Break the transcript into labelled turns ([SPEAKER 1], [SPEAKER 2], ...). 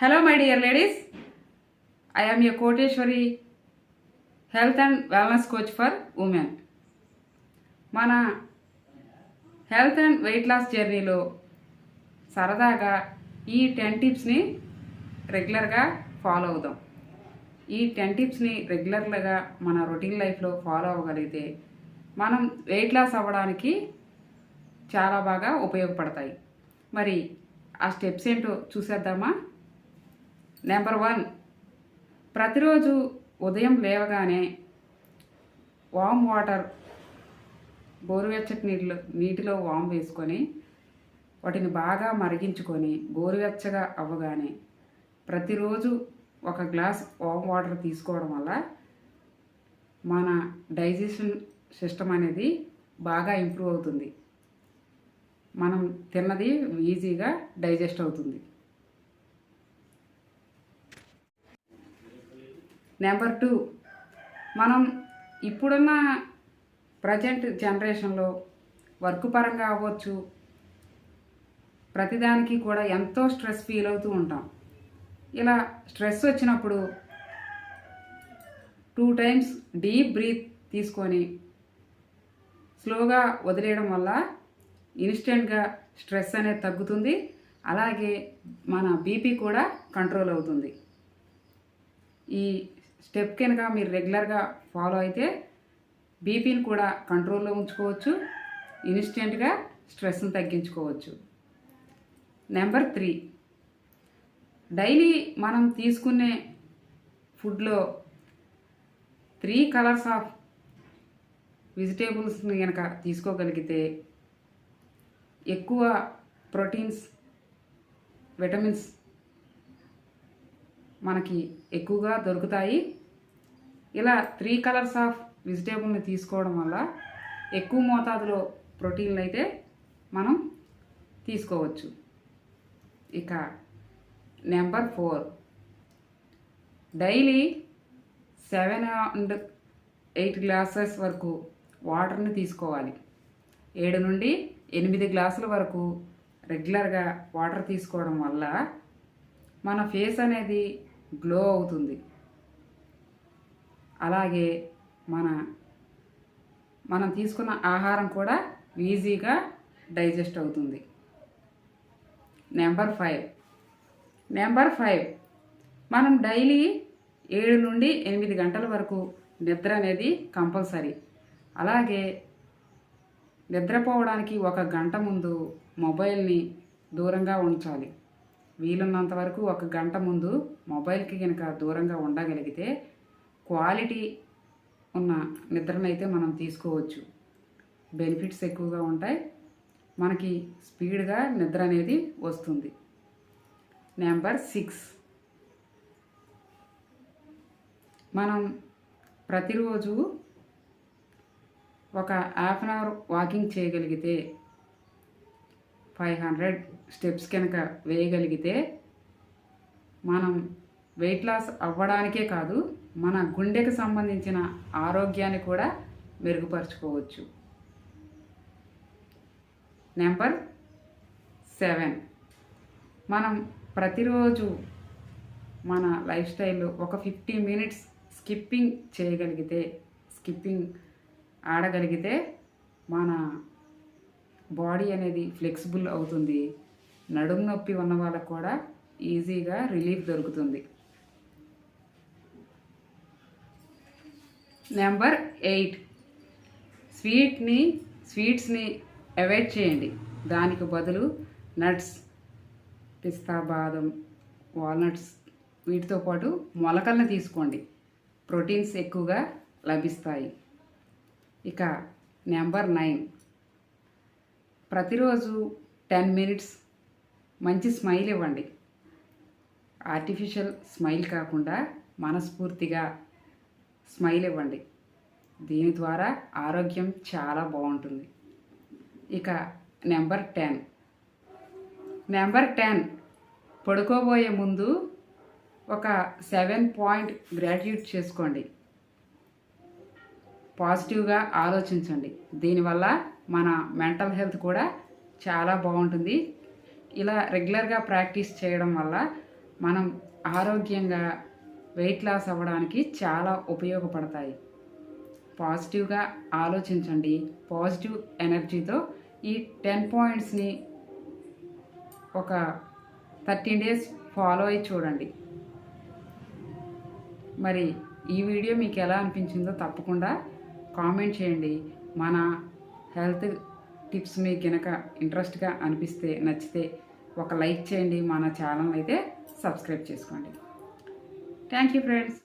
[SPEAKER 1] Hello my dear ladies, I am your Koteshwari health and wellness coach for women. మన health and weight loss జర్నీలో సరదాగా ఈ 10 టిప్స్ని రెగ్యులర్గా follow అవుదాం. ఈ 10 టిప్స్ని రెగ్యులర్గా మన రొటీన్ లైఫ్లో ఫాలో అవ్వగలిగితే మనం వెయిట్ లాస్ అవ్వడానికి చాలా బాగా ఉపయోగపడతాయి. మరి ఆ స్టెప్స్ ఏంటో చూసేద్దామా? నెంబర్ 1, ప్రతిరోజు ఉదయం లేవగానే వామ్ వాటర్, గోరువెచ్చటి నీటిలో వామ్ వేసుకొని వాటిని బాగా మరిగించుకొని గోరువెచ్చగా అవ్వగానే ప్రతిరోజు ఒక గ్లాస్ వామ్ వాటర్ తీసుకోవడం వల్ల మన డైజెషన్ సిస్టమ్ అనేది బాగా ఇంప్రూవ్ అవుతుంది. మనం తిన్నది ఈజీగా డైజెస్ట్ అవుతుంది. నెంబర్ 2, మనం ఇప్పుడున్న ప్రజెంట్ జనరేషన్లో వర్క్ పరంగా అవ్వచ్చు, ప్రతిదానికి కూడా ఎంతో స్ట్రెస్ ఫీల్ అవుతూ ఉంటాం. ఇలా స్ట్రెస్ వచ్చినప్పుడు 2 times డీప్ బ్రీత్ తీసుకొని స్లోగా వదిలేయడం వల్ల ఇన్స్టెంట్గా స్ట్రెస్ అనేది తగ్గుతుంది. అలాగే మన బీపీ కూడా కంట్రోల్ అవుతుంది. ఈ స్టెప్ కనుక మీరు రెగ్యులర్గా ఫాలో అయితే బీపీని కూడా కంట్రోల్లో ఉంచుకోవచ్చు, ఇన్స్టెంట్గా స్ట్రెస్ని తగ్గించుకోవచ్చు. నెంబర్ 3, డైలీ మనం తీసుకునే ఫుడ్లో 3 కలర్స్ ఆఫ్ వెజిటేబుల్స్ని కనుక తీసుకోగలిగితే ఎక్కువ ప్రోటీన్స్, విటమిన్స్ మనకి ఎక్కువగా దొరుకుతాయి. ఇలా 3 కలర్స్ ఆఫ్ వెజిటేబుల్ని తీసుకోవడం వల్ల ఎక్కువ మోతాదులో ప్రోటీన్లు అయితే మనం తీసుకోవచ్చు. ఇక నెంబర్ 4, డైలీ 7 and 8 గ్లాసెస్ వరకు వాటర్ని తీసుకోవాలి. 7 నుండి 8 గ్లాసుల వరకు రెగ్యులర్గా వాటర్ తీసుకోవడం వల్ల మన ఫేస్ అనేది గ్లో అవుతుంది. అలాగే మనం తీసుకున్న ఆహారం కూడా ఈజీగా డైజెస్ట్ అవుతుంది. నెంబర్ 5, మనం డైలీ 7 నుండి 8 గంటల వరకు నిద్ర అనేది కంపల్సరీ. అలాగే నిద్రపోవడానికి 1 గంట ముందు మొబైల్ని దూరంగా ఉంచాలి. వీలున్నంత వరకు 1 గంట ముందు మొబైల్కి కనుక దూరంగా ఉండగలిగితే క్వాలిటీ ఉన్న నిద్రనైతే మనం తీసుకోవచ్చు. బెనిఫిట్స్ ఎక్కువగా ఉంటాయి, మనకి స్పీడ్గా నిద్ర అనేది వస్తుంది. నెంబర్ 6, మనం ప్రతిరోజు ఒక హాఫ్ అన్ అవర్ వాకింగ్ చేయగలిగితే 500 స్టెప్స్ కనుక వేయగలిగితే మనం వెయిట్ లాస్ అవ్వడానికే కాదు, మన గుండెకు సంబంధించిన ఆరోగ్యాన్ని కూడా మెరుగుపరుచుకోవచ్చు. నెంబర్ 7, మనం ప్రతిరోజు మన లైఫ్ స్టైల్లో ఒక 15 minutes స్కిప్పింగ్ ఆడగలిగితే మన బాడీ అనేది ఫ్లెక్సిబుల్ అవుతుంది. నడుము నొప్పి ఉన్న వాళ్ళకు కూడా ఈజీగా రిలీఫ్ దొరుకుతుంది. నెంబర్ 8, స్వీట్స్ని అవాయిడ్ చేయండి. దానికి బదులు నట్స్, పిస్తా, బాదం, వాల్నట్స్ వీటితో పాటు మొలకలను తీసుకోండి. ప్రోటీన్స్ ఎక్కువగా లభిస్తాయి. ఇక నెంబర్ 9, ప్రతిరోజు 10 minutes మంచి స్మైల్ ఇవ్వండి. ఆర్టిఫిషియల్ స్మైల్ కాకుండా మనస్ఫూర్తిగా స్మైల్ ఇవ్వండి. దీని ద్వారా ఆరోగ్యం చాలా బాగుంటుంది. ఇక నెంబర్ 10, పడుకోబోయే ముందు ఒక 7 point గ్రాటిట్యూడ్ చేసుకోండి. పాజిటివ్గా ఆలోచించండి. దీనివల్ల మన మెంటల్ హెల్త్ కూడా చాలా బాగుంటుంది. ఇలా రెగ్యులర్గా ప్రాక్టీస్ చేయడం వల్ల మనం ఆరోగ్యంగా వెయిట్ లాస్ అవ్వడానికి చాలా ఉపయోగపడతాయి. పాజిటివ్గా ఆలోచించండి. పాజిటివ్ ఎనర్జీతో ఈ 10 పాయింట్స్ని ఒక 13 డేస్ ఫాలో అయ్యి చూడండి. మరి ఈ వీడియో మీకు ఎలా అనిపించిందో తప్పకుండా కామెంట్ చేయండి. మన హెల్త్ టిప్స్ మీకు కనుక ఇంట్రెస్ట్గా అనిపిస్తే, నచ్చితే ఒక లైక్ చేయండి. మన ఛానల్ అయితే సబ్స్క్రైబ్ చేసుకోండి. Thank you friends.